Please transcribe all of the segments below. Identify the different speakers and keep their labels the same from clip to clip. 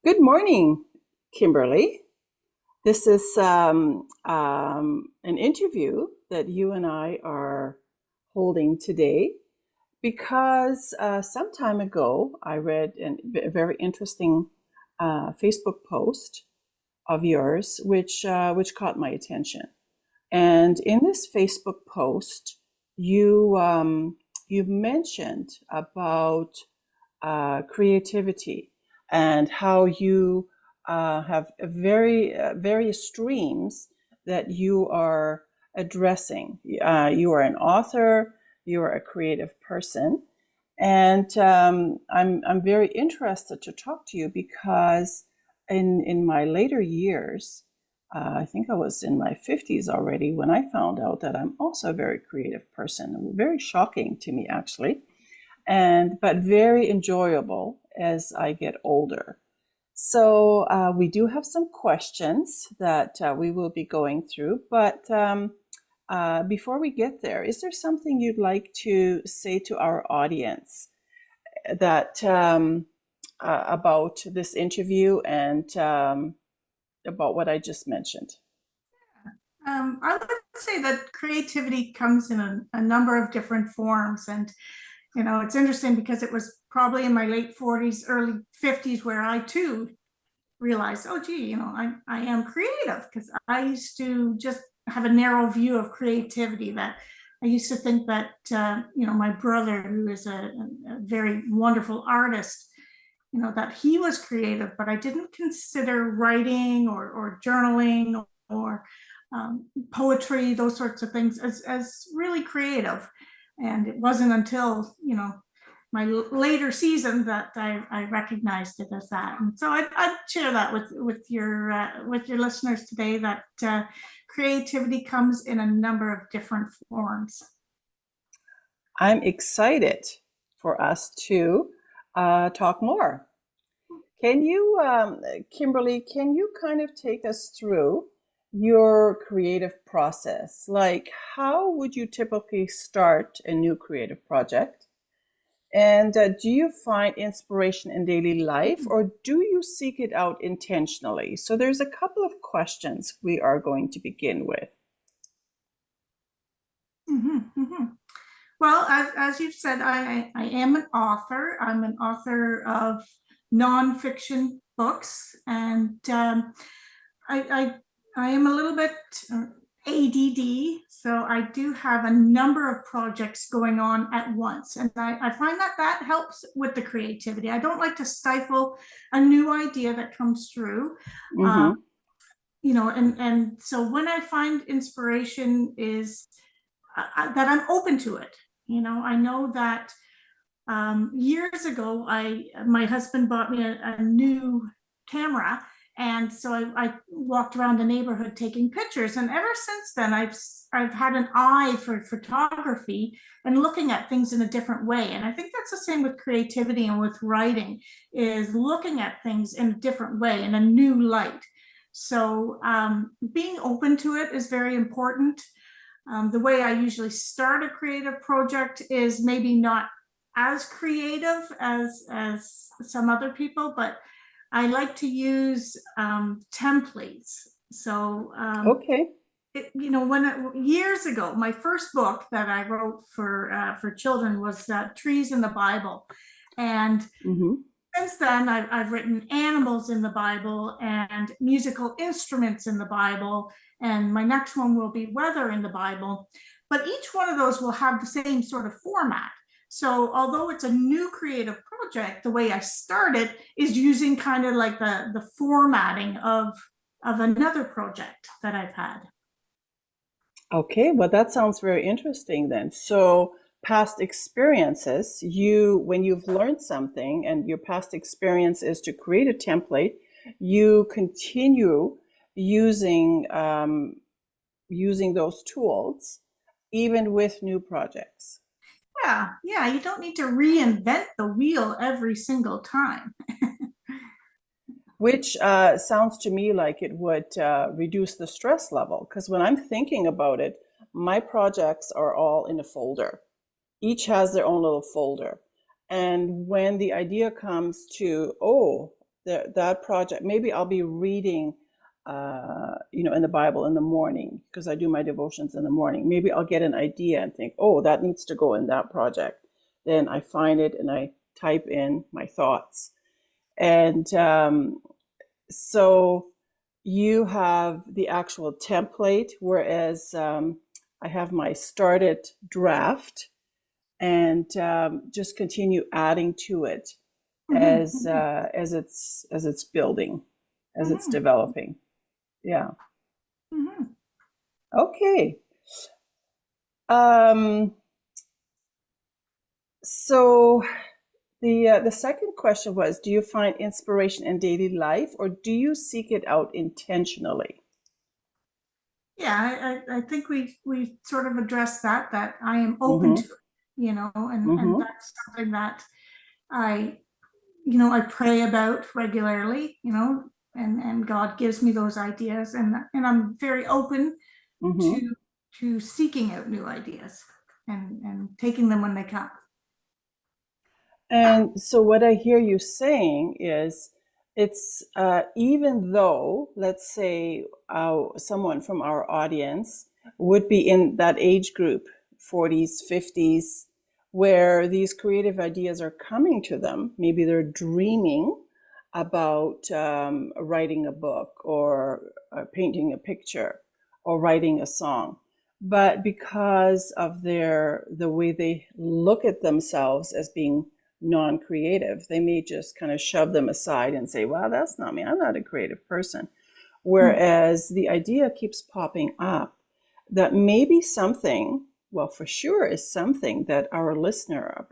Speaker 1: Good morning, Kimberley. This is an interview that you and I are holding today because some time ago I read a very interesting Facebook post of yours, which caught my attention. And in this Facebook post, you mentioned about creativity and how you have various streams that you are addressing. You are an author, you are a creative person, and I'm very interested to talk to you because in my later years, I think I was in my 50s already when I found out that I'm also a very creative person. Very shocking to me, actually, but very enjoyable as I get older. So we do have some questions that we will be going through, but before we get there, is there something you'd like to say to our audience that about this interview and about what I just mentioned?
Speaker 2: I would say that creativity comes in a number of different forms. And, it's interesting because it was probably in my late 40s, early 50s where I too realized, oh, gee, I am creative, because I used to just have a narrow view of creativity. That I used to think that, my brother, who is a very wonderful artist, that he was creative, but I didn't consider writing or journaling or poetry, those sorts of things, as really creative. And it wasn't until, my later season that I recognized it as that. And so I'd share that with your listeners today, that creativity comes in a number of different forms.
Speaker 1: I'm excited for us to talk more. Can you, Kimberley, can you kind of take us through your creative process? Like, how would you typically start a new creative project? And do you find inspiration in daily life, or do you seek it out intentionally? So there's a couple of questions we are going to begin with.
Speaker 2: Mm-hmm, mm-hmm. Well, as you've said, I am an author. I'm an author of nonfiction books, and I am a little bit ADD, so I do have a number of projects going on at once, and I find that helps with the creativity. I don't like to stifle a new idea that comes through.
Speaker 1: Mm-hmm.
Speaker 2: And so when I find inspiration is that I'm open to it. I know that years ago, my husband bought me a new camera, and so I walked around the neighborhood taking pictures. And ever since then, I've had an eye for photography and looking at things in a different way. And I think that's the same with creativity and with writing, is looking at things in a different way, in a new light. So being open to it is very important. The way I usually start a creative project is maybe not as creative as some other people, but I like to use templates. So
Speaker 1: Okay.
Speaker 2: years ago, my first book that I wrote for children was Trees in the Bible, and
Speaker 1: Mm-hmm.
Speaker 2: since then I've written animals in the Bible and musical instruments in the Bible, and my next one will be weather in the Bible. But each one of those will have the same sort of format. So although it's a new creative project, the way I started is using kind of like the formatting of another project that I've had.
Speaker 1: Okay, well, that sounds very interesting then. So, past experiences, when you've learned something and your past experience is to create a template, you continue using using those tools even with new projects,
Speaker 2: Yeah, you don't need to reinvent the wheel every single time.
Speaker 1: which sounds to me like it would reduce the stress level. Because when I'm thinking about it, my projects are all in a folder. Each has their own little folder. And when the idea comes to, oh, that project, maybe I'll be reading, in the Bible in the morning because I do my devotions in the morning. Maybe I'll get an idea and think, oh, that needs to go in that project. Then I find it and I type in my thoughts. And so you have the actual template, whereas I have my started draft and just continue adding to it as it's building, as it's developing. Yeah. Okay. So the second question was, do you find inspiration in daily life, or do you seek it out intentionally?
Speaker 2: Yeah, I think we sort of addressed that I am open to it, and that's something that I, I pray about regularly, and God gives me those ideas, and I'm very open to seeking out new ideas and taking them when they come.
Speaker 1: And so what I hear you saying is, it's even though, let's say, someone from our audience would be in that age group, 40s, 50s, where these creative ideas are coming to them. Maybe they're dreaming about writing a book or painting a picture or writing a song. But because of the way they look at themselves as being non-creative, they may just kind of shove them aside and say, well, that's not me, I'm not a creative person. Whereas the idea keeps popping up that maybe something, well, for sure is something that our listener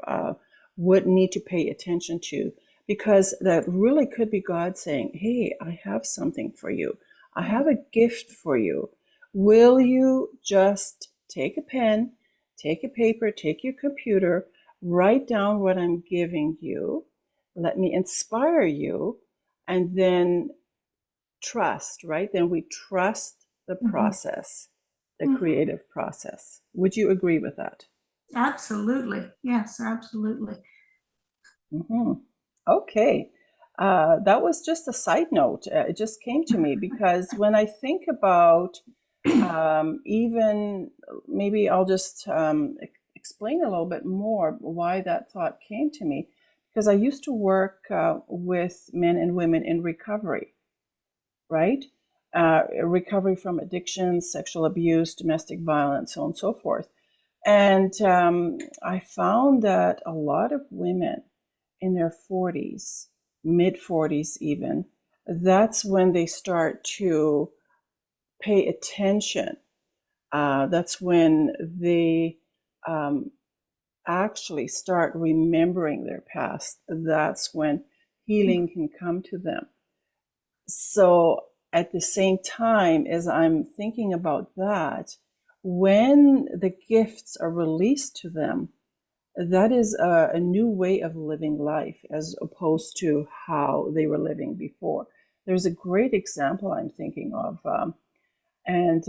Speaker 1: would need to pay attention to, because that really could be God saying, hey, I have something for you, I have a gift for you. Will you just take a pen, take a paper, take your computer, write down what I'm giving you, let me inspire you, and then trust, right? Then we trust the process, the creative process. Would you agree with that?
Speaker 2: Absolutely. Yes, absolutely.
Speaker 1: Okay. That was just a side note. It just came to me because when I think about even, maybe I'll just explain a little bit more why that thought came to me, because I used to work with men and women in recovery, right? Recovery from addiction, sexual abuse, domestic violence, so on and so forth. And I found that a lot of women in their 40s, mid 40s even, that's when they start to pay attention. That's when they actually start remembering their past. That's when healing can come to them. So at the same time as I'm thinking about that, when the gifts are released to them, that is a new way of living life as opposed to how they were living before. There's a great example I'm thinking of. And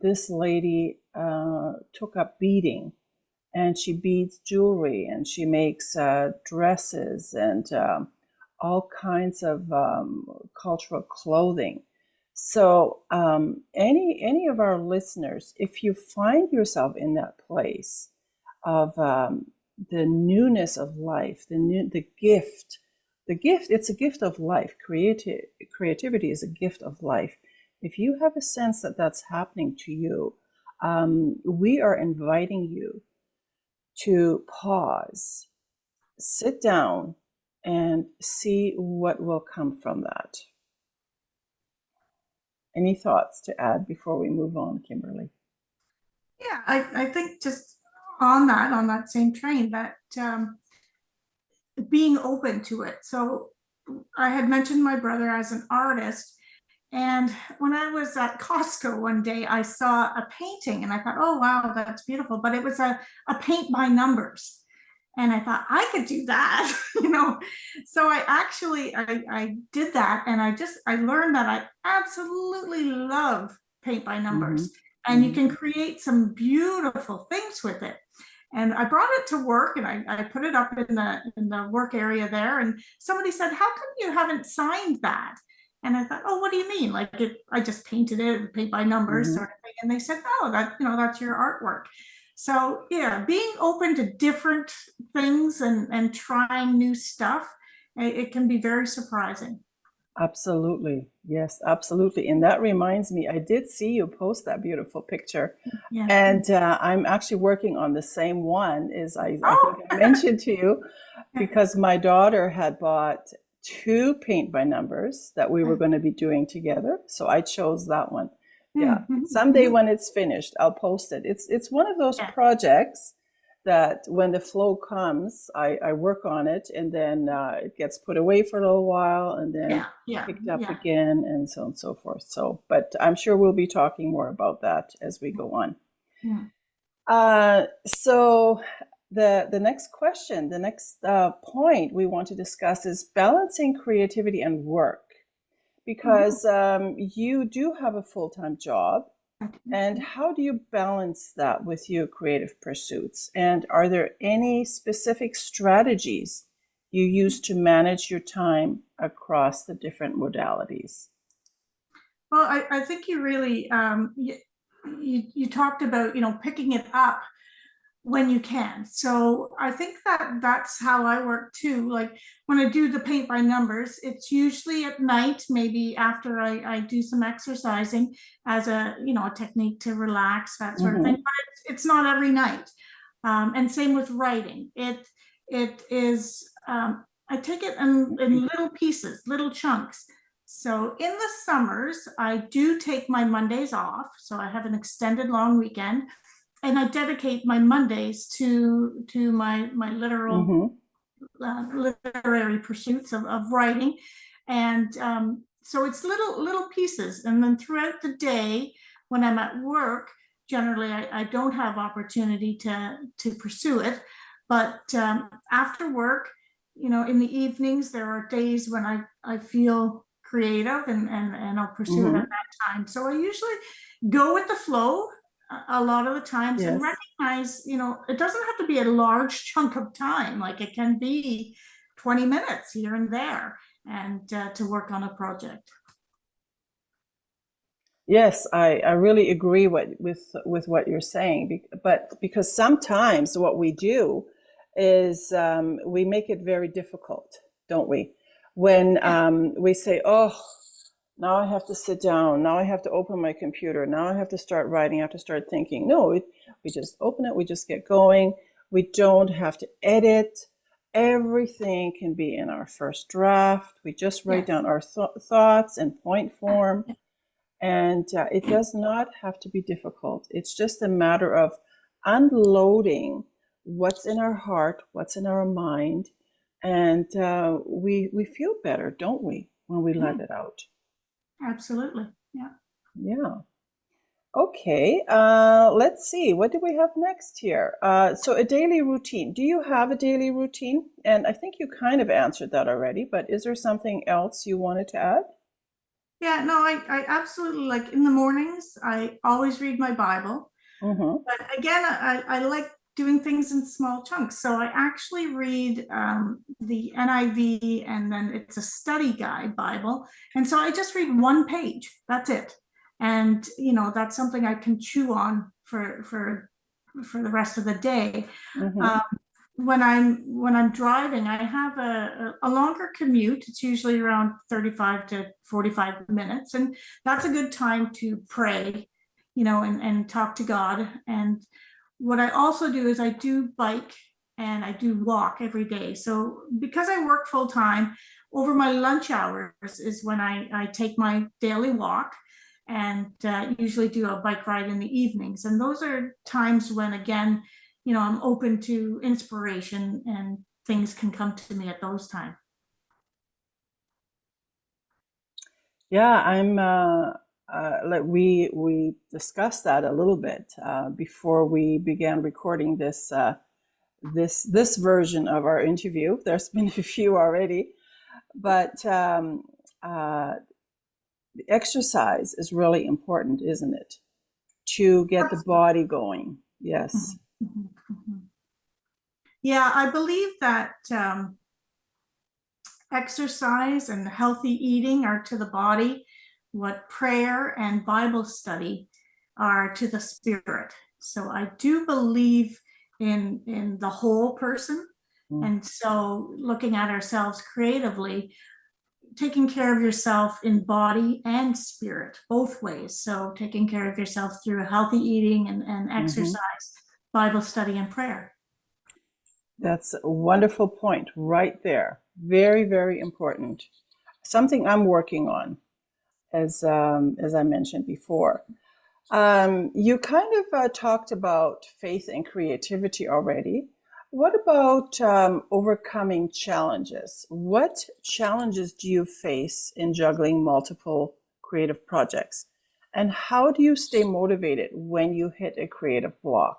Speaker 1: this lady took up beading, and she beads jewelry, and she makes dresses and all kinds of cultural clothing. So any of our listeners, if you find yourself in that place of the newness of life, the gift, it's a gift of life. Creativity is a gift of life. If you have a sense that that's happening to you, we are inviting you to pause, sit down, and see what will come from that. Any thoughts to add before we move on, Kimberly?
Speaker 2: Yeah, I think just on that same train, that being open to it. So I had mentioned my brother as an artist. And when I was at Costco one day, I saw a painting and I thought, oh, wow, that's beautiful. But it was a paint by numbers. And I thought I could do that, So I did that. And I learned that I absolutely love paint by numbers. And you can create some beautiful things with it. And I brought it to work, and I put it up in the work area there. And somebody said, "How come you haven't signed that?" And I thought, "Oh, what do you mean? Like I just painted it, paint by numbers
Speaker 1: Mm-hmm.
Speaker 2: sort of thing." And they said, "No, that's your artwork." So yeah, being open to different things and trying new stuff, it can be very surprising.
Speaker 1: Absolutely. Yes, absolutely. And that reminds me, I did see you post that beautiful picture.
Speaker 2: Yeah.
Speaker 1: And I'm actually working on the same one, as I think
Speaker 2: Oh,
Speaker 1: I mentioned to you, because my daughter had bought two paint by numbers that we were going to be doing together. So I chose that one. Yeah. Someday when it's finished, I'll post it. It's one of those
Speaker 2: yeah,
Speaker 1: projects that when the flow comes, I work on it, and then it gets put away for a little while and then
Speaker 2: yeah, yeah,
Speaker 1: picked up
Speaker 2: yeah.
Speaker 1: again, and so on and so forth. So, but I'm sure we'll be talking more about that as we go on.
Speaker 2: Yeah.
Speaker 1: So the next question, the next point we want to discuss is balancing creativity and work,
Speaker 2: Oh,
Speaker 1: because you do have a full-time job. And how do you balance that with your creative pursuits? And are there any specific strategies you use to manage your time across the different modalities?
Speaker 2: well, I think you really you talked about picking it up when you can. So I think that that's how I work too. Like when I do the paint by numbers, it's usually at night, maybe after I do some exercising as a technique to relax, that sort of thing.
Speaker 1: Mm-hmm.
Speaker 2: But it's not every night. And same with writing. It is I take it in little pieces, little chunks. So in the summers, I do take my Mondays off. So I have an extended long weekend, and I dedicate my Mondays to my literal
Speaker 1: Mm-hmm.
Speaker 2: literary pursuits of writing, and so it's little pieces. And then throughout the day, when I'm at work, generally I don't have opportunity to pursue it, but after work, in the evenings, there are days when I feel creative, and I'll pursue it at
Speaker 1: Mm-hmm.
Speaker 2: that time. So I usually go with the flow a lot of the times, and
Speaker 1: Yes.
Speaker 2: recognize, it doesn't have to be a large chunk of time. Like it can be 20 minutes here and there, and to work on a project.
Speaker 1: Yes, I really agree with what you're saying. But because sometimes what we do is we make it very difficult, don't we? When
Speaker 2: Yeah.
Speaker 1: we say, "Oh, now I have to sit down. Now I have to open my computer. Now I have to start writing. I have to start thinking." No, we just open it. We just get going. We don't have to edit. Everything can be in our first draft. We just write
Speaker 2: Yes.
Speaker 1: down our thoughts in point form, and it does not have to be difficult. It's just a matter of unloading what's in our heart, what's in our mind, and we feel better, don't we, when we let
Speaker 2: Mm,
Speaker 1: it out?
Speaker 2: absolutely. Yeah.
Speaker 1: Yeah. Okay. Let's see. What do we have next here? So a daily routine. Do you have a daily routine? And I think you kind of answered that already, but is there something else you wanted to add?
Speaker 2: Yeah, no, I absolutely, like in the mornings, I always read my Bible.
Speaker 1: Mm-hmm.
Speaker 2: But again, I like doing things in small chunks. So I actually read the NIV, and then it's a study guide Bible. And so I just read one page. That's it. And that's something I can chew on for the rest of the day.
Speaker 1: Mm-hmm.
Speaker 2: Um, when I'm driving, I have a longer commute. It's usually around 35 to 45 minutes, and that's a good time to pray, and talk to God. And what I also do is I do bike and I do walk every day. So because I work full time, over my lunch hours is when I take my daily walk, and usually do a bike ride in the evenings. And those are times when, again, I'm open to inspiration, and things can come to me at those times.
Speaker 1: Yeah, I'm. Like we discussed that a little bit before we began recording this version of our interview. There's been a few already, but uh, exercise is really important, isn't it? To get the body going. Yes.
Speaker 2: Mhm, mhm, mhm. Yeah, I believe that exercise and healthy eating are to the body what prayer and Bible study are to the spirit. So I do believe in the whole person.
Speaker 1: Mm.
Speaker 2: And so looking at ourselves creatively, taking care of yourself in body and spirit, both ways. So taking care of yourself through healthy eating and
Speaker 1: Mhm.
Speaker 2: exercise, Bible study and prayer.
Speaker 1: That's a wonderful point right there. Very, very important. Something I'm working on, as I mentioned before. You kind of talked about faith and creativity already. What about overcoming challenges? What challenges do you face in juggling multiple creative projects? And how do you stay motivated when you hit a creative block?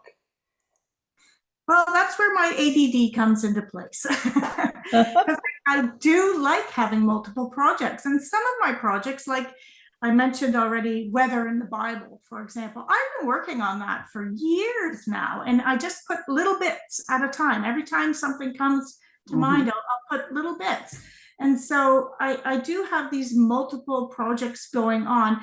Speaker 2: Well, that's where my ADD comes into place. Because I do like having multiple projects. And some of my projects, like I mentioned already, weather in the Bible, for example, I've been working on that for years now. And I just put little bits at a time. Every time something comes to mind,
Speaker 1: Mhm.
Speaker 2: I'll put little bits. And so I do have these multiple projects going on,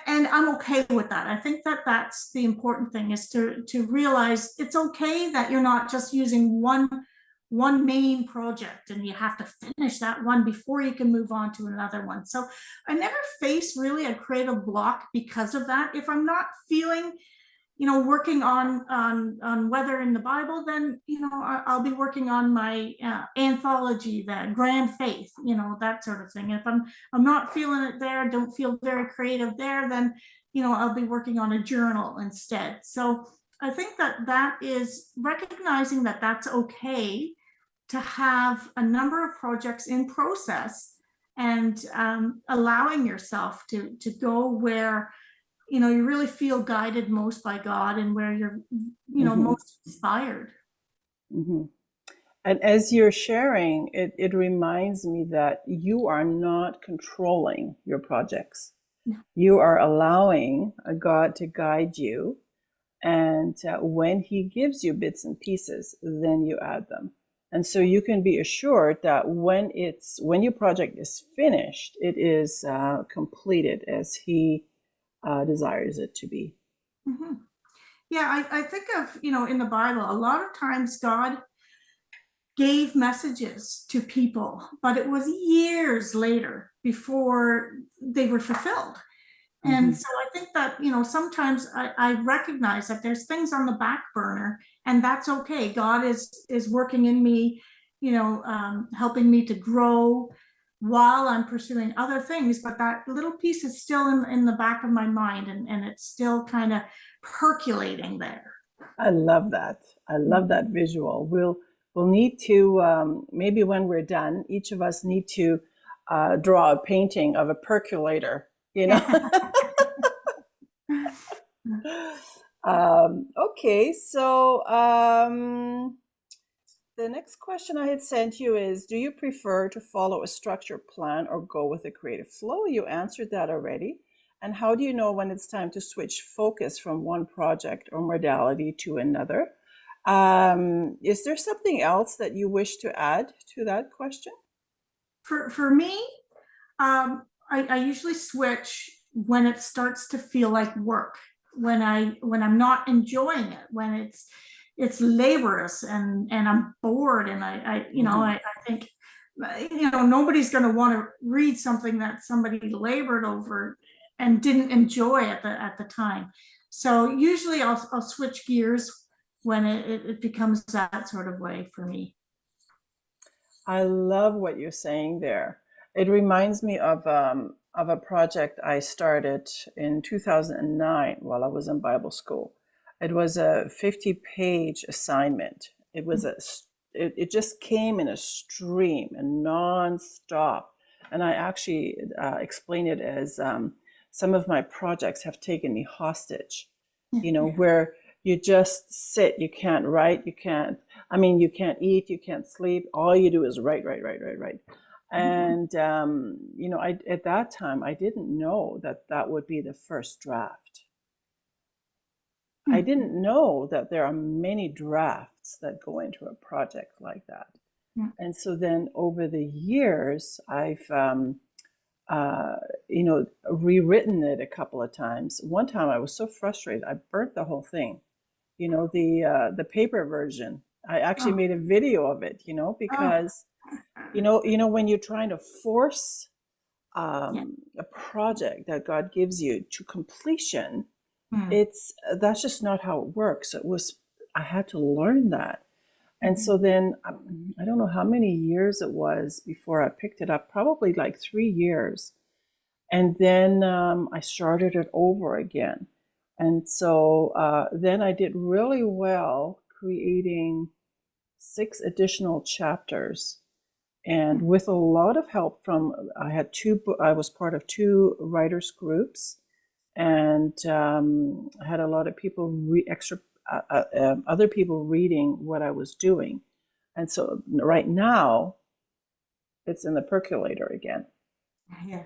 Speaker 2: and I'm okay with that. I think that that's the important thing, is to realize it's okay that you're not just using one main project and you have to finish that one before you can move on to another one. So I never face really a creative block because of that. If I'm not feeling, working on weather in the Bible, then I'll be working on my anthology, that Grand Faith, that sort of thing. If I'm not feeling it there, don't feel very creative there, then I'll be working on a journal instead. So I think that that is recognizing that that's okay to have a number of projects in process, and allowing yourself to go where you really feel guided most by God, and where you're
Speaker 1: Mhm.
Speaker 2: most inspired.
Speaker 1: Mhm. And as you're sharing, it reminds me that you are not controlling your projects.
Speaker 2: Yeah.
Speaker 1: You are allowing a God to guide you. And when he gives you bits and pieces, then you add them. And so you can be assured that when your project is finished, it is completed as he desires it to be.
Speaker 2: Mm-hmm. Yeah, I think of, in the Bible, a lot of times God gave messages to people, but it was years later before they were fulfilled. And
Speaker 1: Mm-hmm.
Speaker 2: so I think that, sometimes I recognize that there's things on the back burner, and that's okay. God is working in me, helping me to grow while I'm pursuing other things. But that little piece is still in the back of my mind, and it's still kind of percolating there.
Speaker 1: I love that. I love that visual. We'll need to maybe when we're done, each of us need to draw a painting of a percolator. You know. Okay, so the next question I had sent you is, do you prefer to follow a structured plan or go with a creative flow? You answered that already. And how do you know when it's time to switch focus from one project or modality to another? Is there something else that you wish to add to that question?
Speaker 2: For me, I usually switch when it starts to feel like work, when I'm not enjoying it, when it's laborious, and I'm bored, and
Speaker 1: Mm-hmm.
Speaker 2: I think nobody's going to want to read something that somebody labored over and didn't enjoy at the time. So usually I'll switch gears when it becomes that sort of way for me.
Speaker 1: I love what you're saying there. It reminds me of a project I started in 2009 while I was in Bible school. It was a 50-page assignment. It just came in a stream and nonstop. And I actually explain it as some of my projects have taken me hostage, where you just sit, you can't write, you can't eat, you can't sleep. All you do is write, write, write, write, write. And, at that time, I didn't know that that would be the first draft. I didn't know that there are many drafts that go into a project like that. And so then over the years, I've rewritten it a couple of times. One time I was so frustrated, I burnt the whole thing. The paper version. I actually made a video of it. Because when you're trying to force a project that God gives you to completion, that's just not how it works. I had to learn that. And so then I don't know how many years it was before I picked it up, probably like 3 years. And then I started it over again. And so then I did really well creating 6 additional chapters. And with a lot of help I was part of 2 writers groups, and I had a lot of people, other people reading what I was doing. And so right now, it's in the percolator again,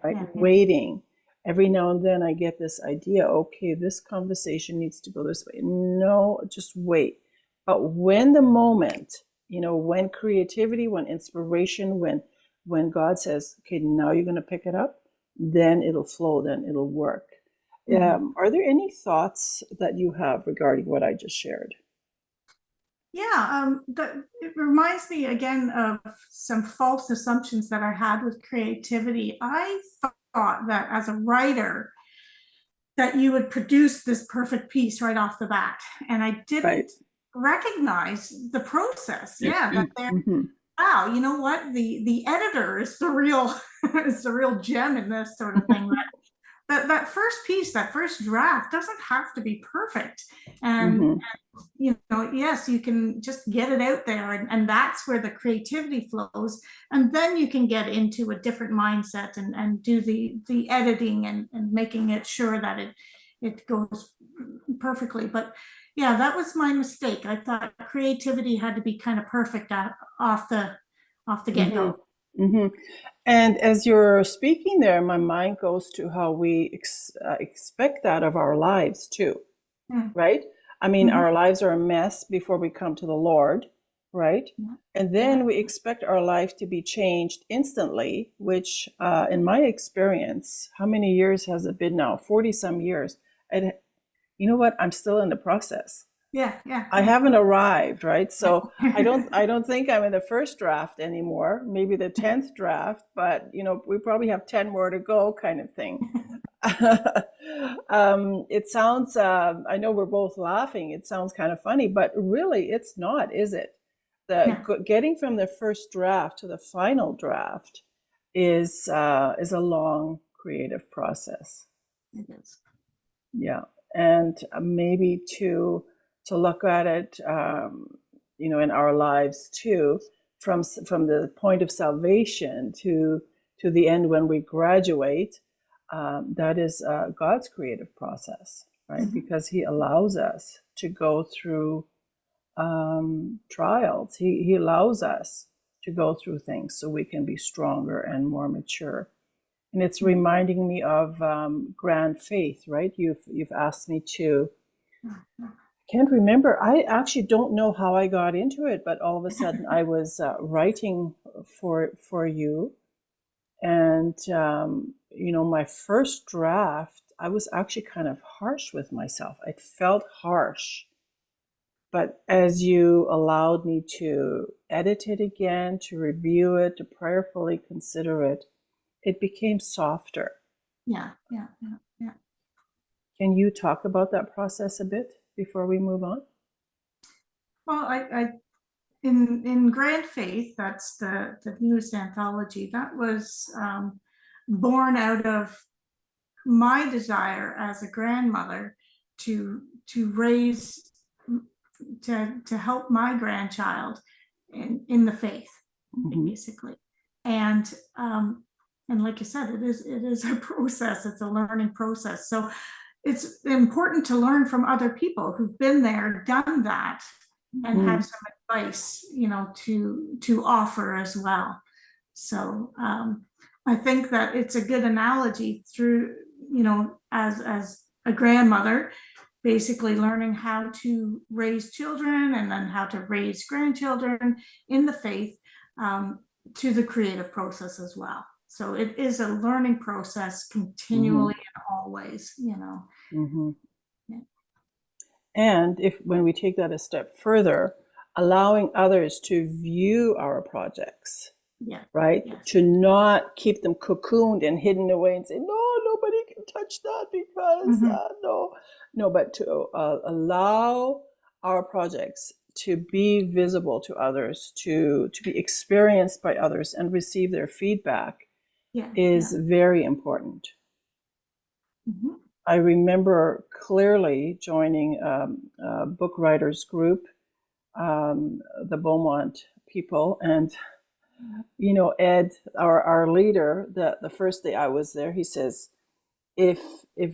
Speaker 1: right? Waiting. Every now and then I get this idea, okay, this conversation needs to go this way. No, just wait. But when the moment, when creativity, when inspiration, when God says, okay, now you're going to pick it up, then it'll flow, then it'll work. Are there any thoughts that you have regarding what I just shared?
Speaker 2: Yeah, it reminds me again of some false assumptions that I had with creativity. I thought that as a writer, that you would produce this perfect piece right off the bat, and I didn't recognize the process. Yeah, that there. Wow, you know what? The editor is the real is the real gem in this sort of thing. That first piece, that first draft, doesn't have to be perfect, and yes, you can just get it out there, and that's where the creativity flows, and then you can get into a different mindset and do the editing and making it sure that it goes perfectly. But yeah, that was my mistake. I thought creativity had to be kind of perfect off the get-go.
Speaker 1: And as you're speaking there, my mind goes to how we expect that of our lives too, right? I mean, our lives are a mess before we come to the Lord, right? And then we expect our life to be changed instantly, which in my experience, how many years has it been now? 40 some years. And you know what? I'm still in the process. I haven't arrived, right? So I don't think I'm in the first draft anymore, maybe the 10th draft, but we probably have 10 more to go, kind of thing. It sounds, I know we're both laughing, it sounds kind of funny, but really it's not, is it? Getting from the first draft to the final draft is a long creative process.
Speaker 2: It is.
Speaker 1: Yeah, and maybe to look at it, in our lives too, from the point of salvation to the end when we graduate. That is God's creative process, right? Because He allows us to go through trials. He allows us to go through things so we can be stronger and more mature. And it's reminding me of grand faith, right? You've asked me to. Can't remember. I actually don't know how I got into it, but all of a sudden I was writing for you, and my first draft, I was actually kind of harsh with myself. It felt harsh, but as you allowed me to edit it again, to review it, to prayerfully consider it, it became softer.
Speaker 2: Yeah.
Speaker 1: Can you talk about that process a bit before we move on?
Speaker 2: Well, I in Grand Faith, that's the newest anthology, that was born out of my desire as a grandmother to raise, to help my grandchild in the faith, basically. And like you said, it is a process. It's a learning process. So it's important to learn from other people who've been there, done that, and have some advice, to offer as well. So I think that it's a good analogy through, as a grandmother, basically learning how to raise children and then how to raise grandchildren in the faith, to the creative process as well. So it is a learning process
Speaker 1: Mm-hmm.
Speaker 2: continually and always, you know.
Speaker 1: Mm-hmm.
Speaker 2: Yeah.
Speaker 1: And if when we take that a step further, allowing others to view our projects,
Speaker 2: Yeah.
Speaker 1: right?
Speaker 2: Yes.
Speaker 1: To not keep them cocooned and hidden away and say, no, nobody can touch that because
Speaker 2: Mm-hmm.
Speaker 1: no, but to allow our projects to be visible to others, to be experienced by others and receive their feedback
Speaker 2: Yeah.
Speaker 1: is
Speaker 2: Yeah.
Speaker 1: very important.
Speaker 2: Mm-hmm.
Speaker 1: I remember clearly joining a book writers group, the Beaumont people, and Ed, our leader, the first day I was there, he says, if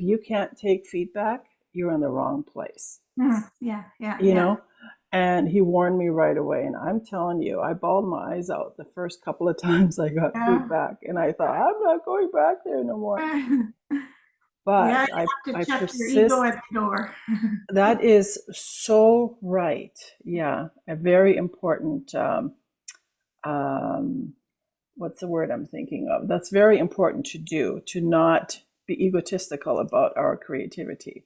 Speaker 1: you can't take feedback, you're in the wrong place.
Speaker 2: Mm-hmm. Yeah. Yeah.
Speaker 1: You
Speaker 2: Yeah.
Speaker 1: know, and he warned me right away. And I'm telling you, I bawled my eyes out the first couple of times I got
Speaker 2: Yeah.
Speaker 1: feedback, and I thought I'm not going back there no more.
Speaker 2: Yeah,
Speaker 1: But
Speaker 2: you have to
Speaker 1: I
Speaker 2: check your ego at
Speaker 1: persist.
Speaker 2: the door.
Speaker 1: That is so right. Yeah, a very important. Um, what's the word I'm thinking of? That's very important to do, to not be egotistical about our creativity.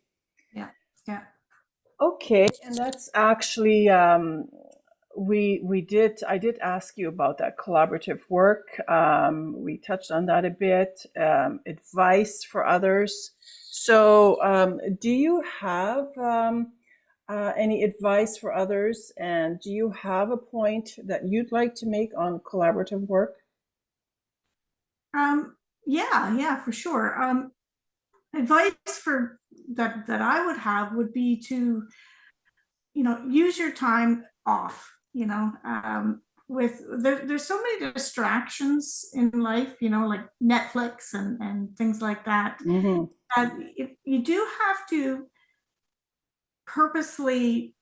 Speaker 2: Yeah, yeah.
Speaker 1: Okay, and that's actually we did I did ask you about that collaborative work. We touched on that a bit. Advice for others. So, do you have any advice for others? And do you have a point that you'd like to make on collaborative work?
Speaker 2: Yeah, yeah, for sure. Advice for that I would have would be to, use your time off, there's so many distractions in life, like Netflix and things like that.
Speaker 1: Mm-hmm.
Speaker 2: You do have to purposely,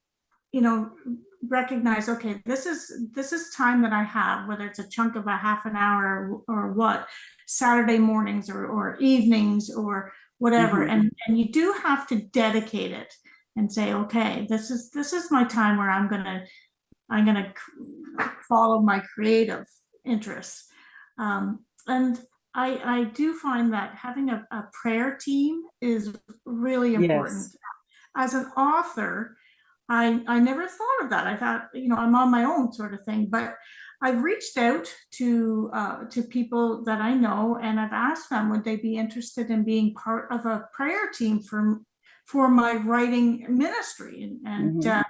Speaker 2: recognize, okay, this is time that I have, whether it's a chunk of a half an hour or what, Saturday mornings or evenings or whatever,
Speaker 1: Mm-hmm.
Speaker 2: and you do have to dedicate it and say, okay, this is my time where I'm gonna follow my creative interests. And I do find that having a prayer team is really important.
Speaker 1: Yes.
Speaker 2: As an author, I never thought of that. I thought, I'm on my own sort of thing, but I've reached out to people that I know, and I've asked them would they be interested in being part of a prayer team for my writing ministry,
Speaker 1: Mm-hmm.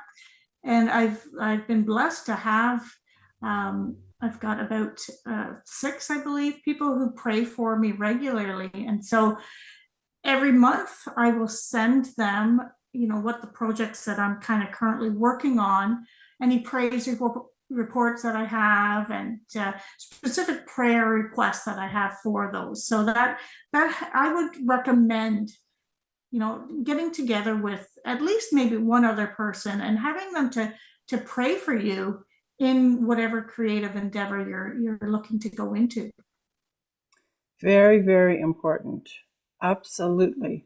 Speaker 2: and I've been blessed to have. I've got about 6, I believe, people who pray for me regularly, and so every month I will send them, what the projects that I'm kind of currently working on, any praise reports that I have, and specific prayer requests that I have for those. So that I would recommend, getting together with at least maybe one other person and having them to pray for you in whatever creative endeavor you're looking to go into.
Speaker 1: Very, very important. Absolutely.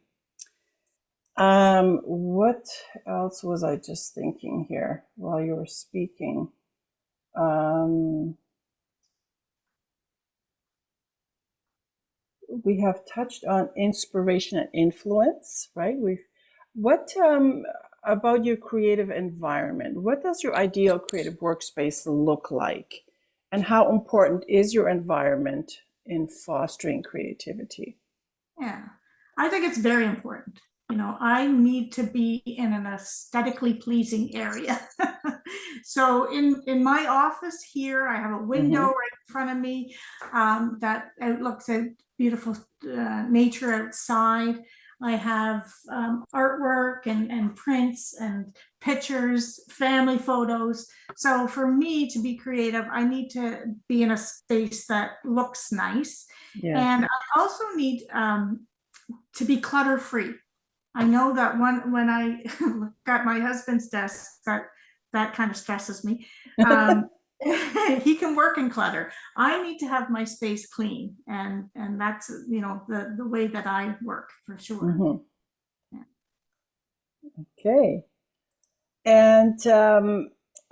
Speaker 1: What else was I just thinking here while you were speaking? Um, we have touched on inspiration and influence, right? What about your creative environment? What does your ideal creative workspace look like? And how important is your environment in fostering creativity?
Speaker 2: Yeah, I think it's very important. I need to be in an aesthetically pleasing area. So in my office here, I have a window
Speaker 1: Mm-hmm.
Speaker 2: right in front of me, that outlooks at beautiful nature outside. I have artwork and prints and pictures, family photos. So for me to be creative, I need to be in a space that looks nice.
Speaker 1: Yes.
Speaker 2: And I also need to be clutter free. I know that when I got my husband's desk, that kind of stresses me. He can work in clutter. I need to have my space clean, and that's the way that I work for sure.
Speaker 1: Mm-hmm. Okay. And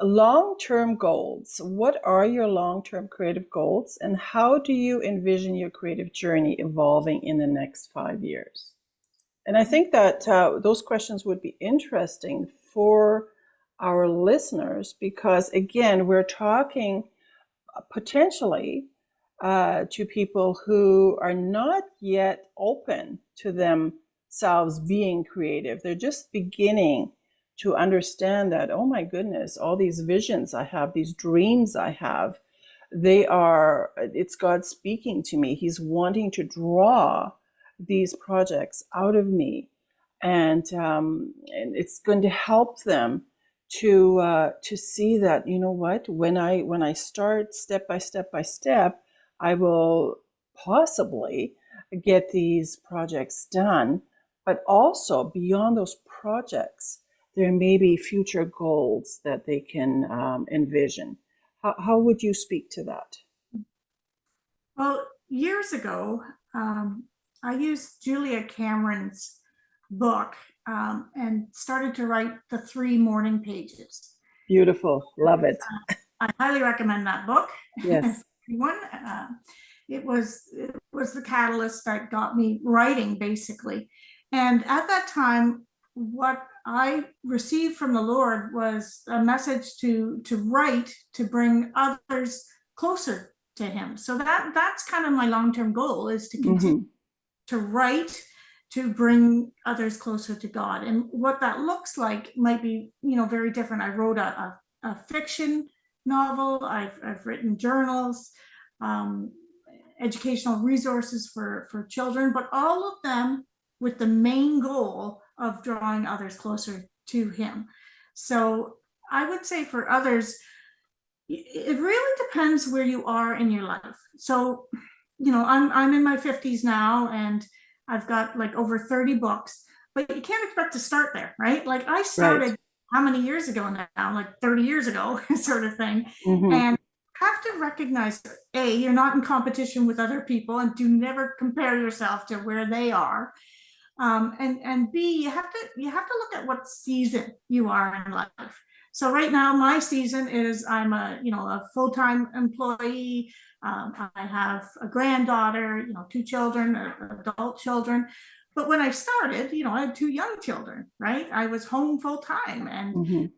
Speaker 1: long-term goals. What are your long-term creative goals, and how do you envision your creative journey evolving in the next 5 years? And I think that those questions would be interesting for our listeners because, again, we're talking potentially to people who are not yet open to themselves being creative. They're just beginning to understand that, oh my goodness, all these visions I have, these dreams I have, it's God speaking to me. He's wanting to draw these projects out of me. And it's going to help them to see that, you know what, when I start step by step by step, I will possibly get these projects done. But also beyond those projects, there may be future goals that they can envision. How would you speak to that?
Speaker 2: Well, years ago, I used Julia Cameron's book and started to write the 3 morning pages.
Speaker 1: Beautiful. Love it.
Speaker 2: I highly recommend that book.
Speaker 1: Yes.
Speaker 2: One, it was the catalyst that got me writing, basically. And at that time, what I received from the Lord was a message to write, to bring others closer to Him. So that's kind of my long-term goal, is to continue to write, to bring others closer to God. And what that looks like might be, very different. I wrote a fiction novel. I've written journals, educational resources for children, but all of them with the main goal of drawing others closer to Him. So I would say for others, it really depends where you are in your life. So, I'm in my 50s now, and I've got like over 30 books, but you can't expect to start there, right? Like I started
Speaker 1: Right.
Speaker 2: how many years ago now? Like 30 years ago, sort of thing.
Speaker 1: Mm-hmm.
Speaker 2: And have to recognize, A, you're not in competition with other people, and do never compare yourself to where they are. And B, you have to look at what season you are in life. So right now, my season is I'm a full-time employee. I have a granddaughter, 2 children, adult children. But when I started, I had 2 young children, right? I was home full time, and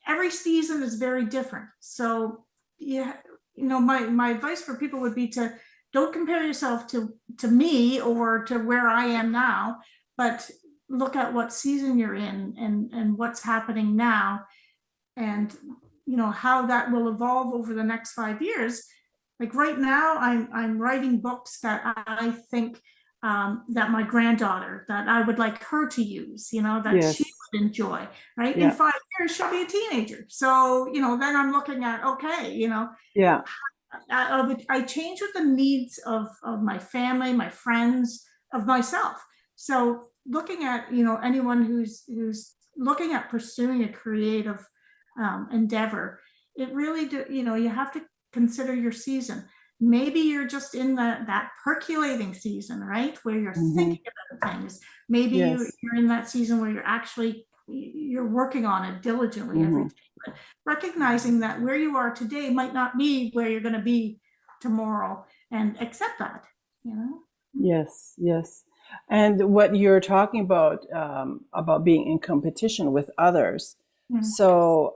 Speaker 2: every season is very different. So yeah, my advice for people would be to don't compare yourself to me or to where I am now, but look at what season you're in and what's happening now, and how that will evolve over the next 5 years. Like right now, I'm writing books that I think that my granddaughter, that I would like her to use, that she
Speaker 1: Yes.
Speaker 2: would enjoy. Right, in
Speaker 1: Yeah.
Speaker 2: 5 years she'll be a teenager. So then I'm looking at, okay,
Speaker 1: Yeah.
Speaker 2: I change with the needs of my family, my friends, of myself. So looking at anyone who's looking at pursuing a creative endeavor, it really you have to consider your season. Maybe you're just in that percolating season, right, where you're thinking about things. Maybe
Speaker 1: Yes.
Speaker 2: you're in that season where you're working on it diligently every day. But recognizing that where you are today might not be where you're going to be tomorrow, and accept that.
Speaker 1: Yes. Yes. And what you're talking about being in competition with others. So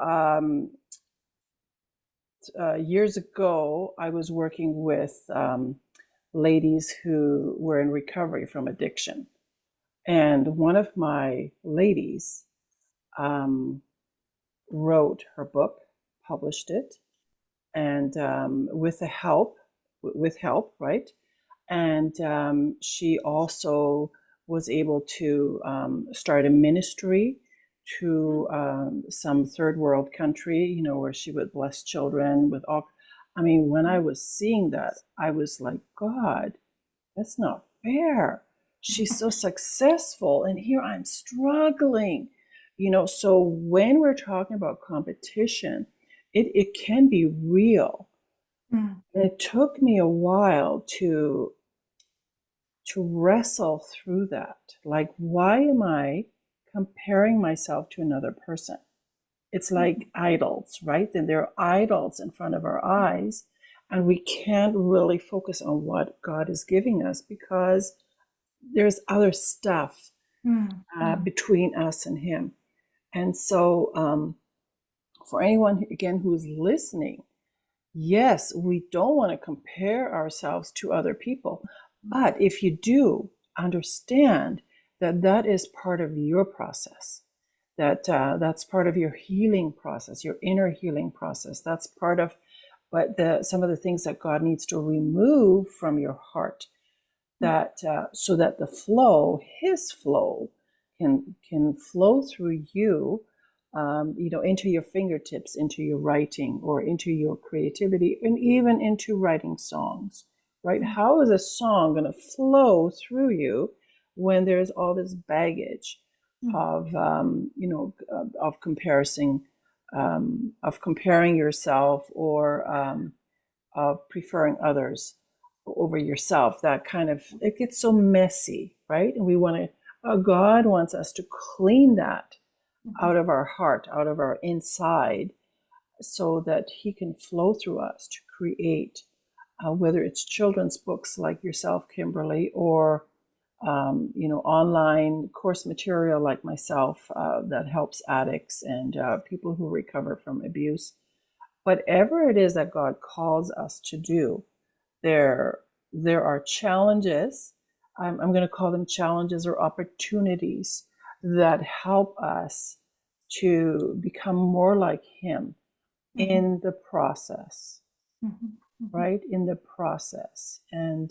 Speaker 1: years ago, I was working with ladies who were in recovery from addiction. And one of my ladies wrote her book, published it, and with help, right? And she also was able to start a ministry to some third world country, where she would bless children with all. I mean, when I was seeing that, I was like, God, that's not fair. She's so successful, and here I'm struggling. So when we're talking about competition, it can be real. And it took me a while to wrestle through that. Like, why am I comparing myself to another person. It's like idols, right? And there are idols in front of our eyes, and we can't really focus on what God is giving us because there's other stuff between us and Him. And so, for anyone, again, who's listening, yes, we don't want to compare ourselves to other people. But if you do, understand that that is part of your process, that that's part of your healing process, your inner healing process. That's part of what some of the things that God needs to remove from your heart, that so that the flow, His flow, can flow through you, into your fingertips, into your writing, or into your creativity, and even into writing songs, right? How is a song going to flow through you when there's all this baggage of, of comparing yourself, or of preferring others over yourself? That kind of, it gets so messy, right? And we want to, God wants us to clean that out of our heart, out of our inside, so that He can flow through us to create, whether it's children's books like yourself, Kimberley, or online course material like myself, that helps addicts and people who recover from abuse. Whatever it is that God calls us to do, there are challenges. I'm going to call them challenges or opportunities that help us to become more like Him in the process, right? In the process. And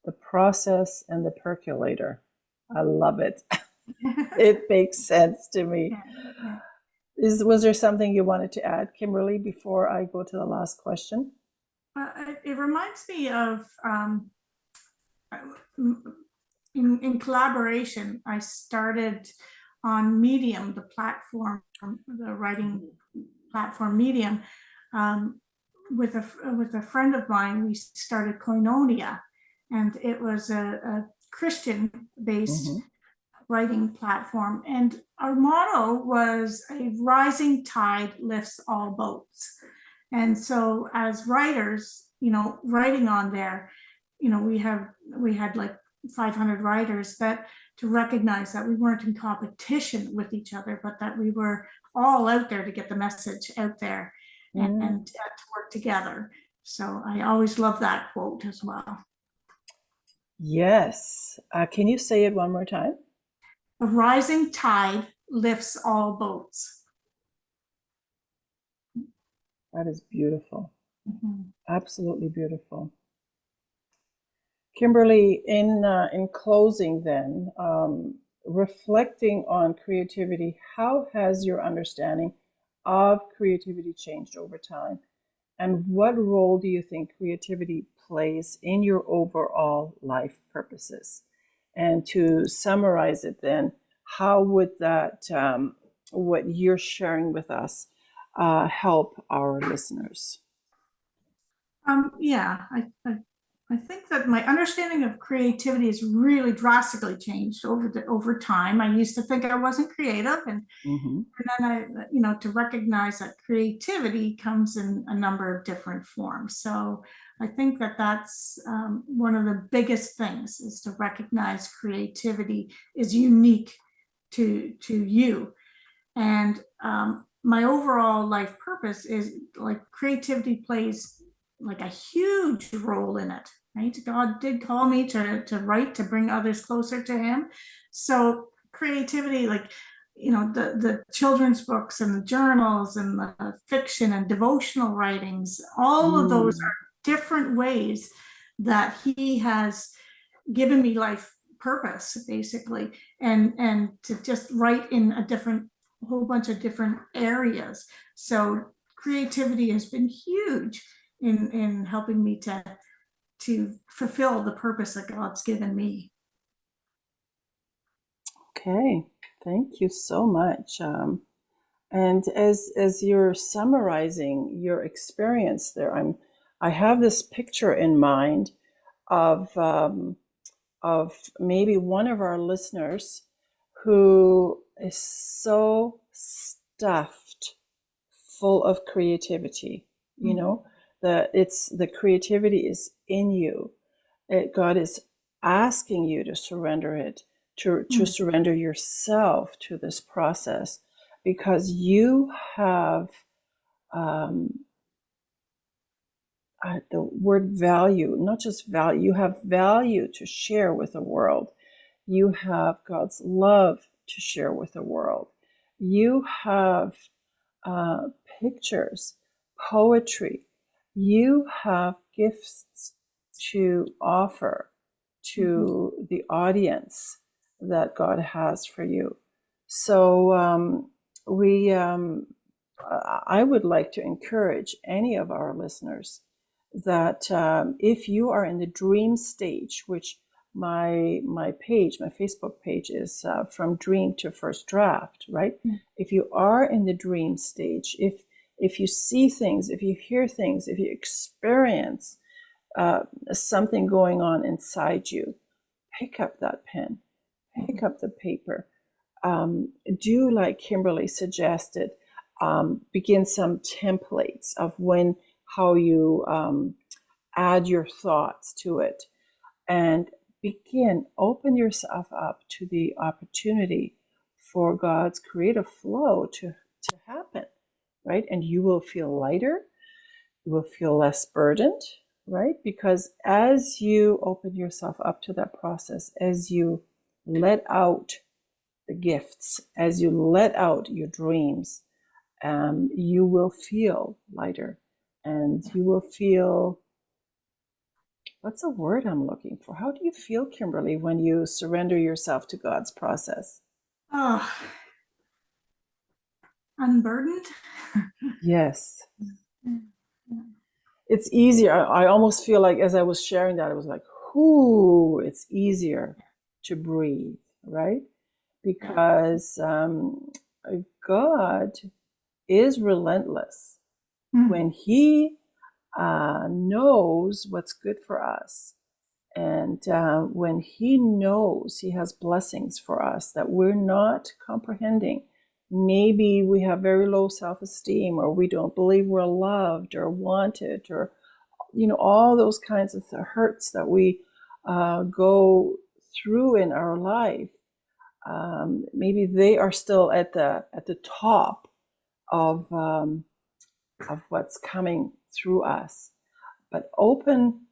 Speaker 1: the process and the percolator. I love it. It makes sense to me. Was there something you wanted to add, Kimberley, before I go to the last question?
Speaker 2: It reminds me of in collaboration. I started on Medium, the platform, the writing platform Medium, with a friend of mine. We started Koinonia, and it was a Christian-based writing platform. And our motto was a rising tide lifts all boats. And so as writers, writing on there, we had like 500 writers, that to recognize that we weren't in competition with each other, but that we were all out there to get the message out there and to work together. So I always love that quote as well.
Speaker 1: Yes. Can you say it one more time?
Speaker 2: A rising tide lifts all boats.
Speaker 1: That is beautiful. Absolutely beautiful. Kimberley, in closing then, reflecting on creativity, how has your understanding of creativity changed over time? And what role do you think creativity plays in your overall life purposes? And to summarize it then, how would that, what you're sharing with us, help our listeners?
Speaker 2: I think that my understanding of creativity has really drastically changed over time. I used to think I wasn't creative, and then I, to recognize that creativity comes in a number of different forms. So I think that that's one of the biggest things, is to recognize creativity is unique to you. And my overall life purpose is, like, creativity plays like a huge role in it, right? God did call me to write, to bring others closer to Him. So creativity, like, the children's books and the journals and the fiction and devotional writings, all of those are different ways that He has given me life purpose, basically, and to just write in a whole bunch of different areas. So creativity has been huge in helping me to fulfill the purpose that God's given me.
Speaker 1: Okay, thank you so much. And as you're summarizing your experience there, I have this picture in mind of maybe one of our listeners who is so stuffed full of creativity. You know, the creativity is in you. God is asking you to surrender it, to surrender yourself to this process, because you have the word value, not just value, you have value to share with the world. You have God's love to share with the world. You have pictures, poetry. You have gifts to offer to the audience that God has for you. So I would like to encourage any of our listeners that if you are in the dream stage, which my Facebook page is from dream to first draft, right? If you are in the dream stage, if you see things, if you hear things, if you experience something going on inside you, pick up that pen, pick up the paper. Do like Kimberley suggested, begin some templates of how you add your thoughts to it, and open yourself up to the opportunity for God's creative flow to happen, right? And you will feel lighter, you will feel less burdened, right? Because as you open yourself up to that process, as you let out the gifts, as you let out your dreams, you will feel lighter, and you will feel, what's the word I'm looking for? How do you feel, Kimberley, when you surrender yourself to God's process?
Speaker 2: Oh, unburdened.
Speaker 1: Yes. It's easier. I almost feel like as I was sharing that, it was like, whoo, it's easier to breathe, right? Because God is relentless. When He knows what's good for us, and when He knows He has blessings for us that we're not comprehending, maybe we have very low self-esteem, or we don't believe we're loved or wanted, or all those kinds of hurts that we go through in our life. Maybe they are still at the top of what's coming through us. But open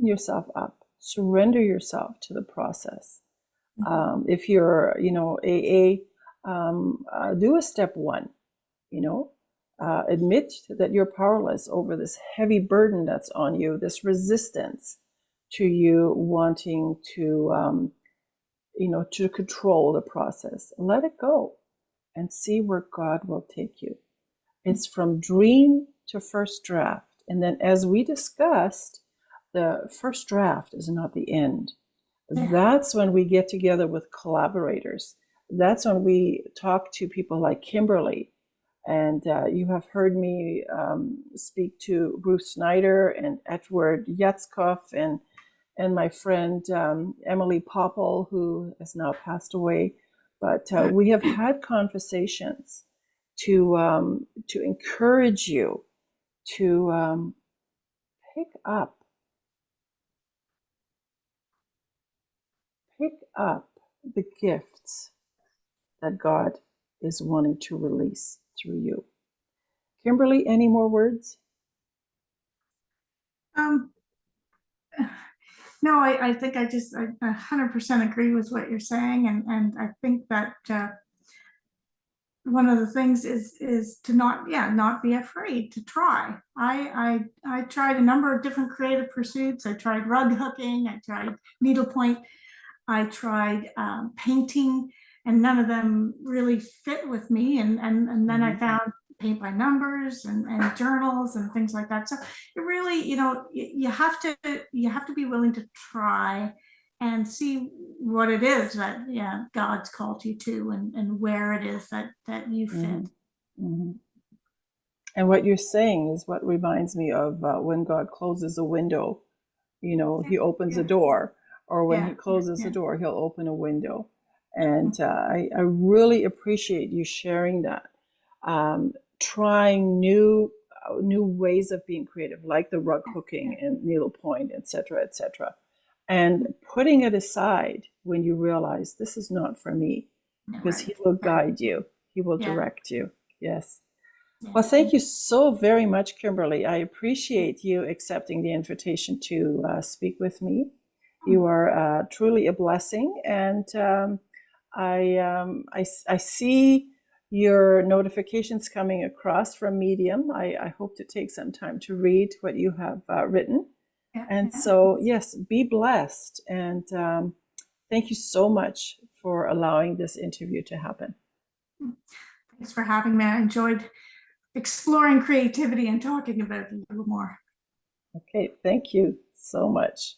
Speaker 1: yourself up, surrender yourself to the process. If you're AA, do a step one. Admit that you're powerless over this heavy burden that's on you, this resistance to you wanting to to control the process. Let it go and see where God will take you. It's from dream to first draft. And then, as we discussed, the first draft is not the end. That's when we get together with collaborators. That's when we talk to people like Kimberley. And you have heard me speak to Ruth Snyder and Edward Yatzkoff and my friend Emily Popple, who has now passed away. But we have had conversations to encourage you to pick up the gifts that God is wanting to release through you. Kimberley, any more words?
Speaker 2: No, I think I 100% agree with what you're saying, and I think that one of the things is to not be afraid to try. I tried a number of different creative pursuits. I tried rug hooking, I tried needlepoint, I tried painting, and none of them really fit with me. And then I found paint by numbers and journals and things like that. So it really, you have to be willing to try and see what it is that God's called you to, and where it is that you fit.
Speaker 1: And what you're saying is what reminds me of when God closes a window, He opens a door, or when He closes a door, He'll open a window. And I really appreciate you sharing that. Trying new ways of being creative, like the rug hooking and needlepoint, etc., and putting it aside when you realize this is not for me, because
Speaker 2: Right.
Speaker 1: he will guide you, he will
Speaker 2: Yeah.
Speaker 1: direct you. Yes.
Speaker 2: Yeah.
Speaker 1: Well, thank you so very much, Kimberly. I appreciate you accepting the invitation to speak with me. You are truly a blessing, and I see your notifications coming across from Medium. I hope to take some time to read what you have written.
Speaker 2: Yeah.
Speaker 1: And so, yes, be blessed. And thank you so much for allowing this interview to happen.
Speaker 2: Thanks for having me. I enjoyed exploring creativity and talking about it a little more.
Speaker 1: Okay, thank you so much.